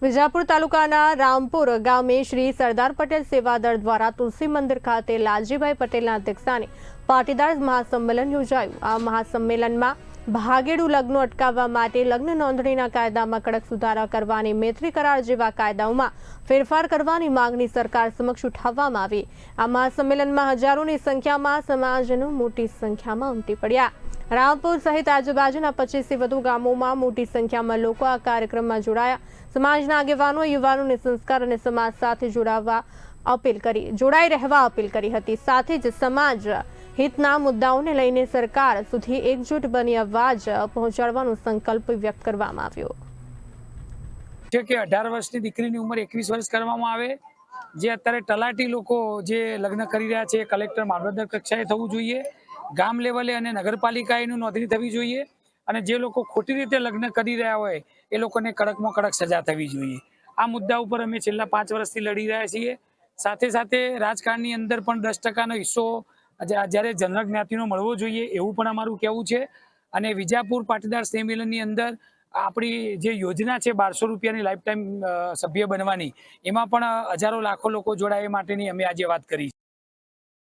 વિજાપુર તાલુકાના રામપુર ગામે શ્રી સરદાર પટેલ સેવાદળ દ્વારા તુલસી મંદિર ખાતે લાલજીભાઈ પટેલના અધ્યક્ષસ્થાને પાટીદાર મહાસંમેલન યોજાયું। આ મહાસંમેલનમાં ભાગેડુ લગ્નો અટકાવવા માટે લગ્ન નોંધણીના કાયદામાં કડક સુધારા કરવાની, મૈત્રી કરાર જેવા કાયદાઓમાં ફેરફાર કરવાની માંગણી સરકાર સમક્ષ ઉઠાવવામાં આવી। આ મહાસંમેલનમાં હજારોની સંખ્યામાં સમાજનું મોટી સંખ્યામાં ઉમટી પડ્યા। રામપુર સહિત આજુબાજુના 25 થી વધુ ગામોમાં મોટી સંખ્યામાં લોકો આ કાર્યક્રમમાં જોડાયા। સમાજના આગેવાનો યુવાનોને સંસ્કાર અને સમાજ સાથે જોડાઈ રહેવા અપીલ કરી હતી। સાથે જ સમાજ હિતના મુદ્દાઓને લઈને સરકાર સુધી એકજૂટ બની અવાજ પહોંચાડવાનો સંકલ્પ વ્યક્ત કરવામાં આવ્યો છે કે 18 વર્ષની દીકરીની ઉંમર 21 વર્ષ કરવામાં આવે। જે અત્યારે તલાટી લોકો જે લગ્ન કરી રહ્યા છે કલેક્ટર મામલતદાર કક્ષાએ થવું જોઈએ, ગામ લેવલે અને નગરપાલિકાએનું નોંધણી થવી જોઈએ અને જે લોકો ખોટી રીતે લગ્ન કરી રહ્યા હોય એ લોકોને કડકમાં કડક સજા થવી જોઈએ। આ મુદ્દા ઉપર અમે છેલ્લા 5 વર્ષથી લડી રહ્યા છીએ। સાથે સાથે રાજકારણની અંદર પણ 10% હિસ્સો જ્યારે જનરલ જ્ઞાતિનો મળવો જોઈએ એવું પણ અમારું કહેવું છે। અને વિજાપુર પાટીદાર સંમેલનની અંદર આપણી જે યોજના છે 1200 રૂપિયાની લાઈફ ટાઈમ સભ્ય બનવાની, એમાં પણ હજારો લાખો લોકો જોડાય માટેની અમે આજે વાત કરી।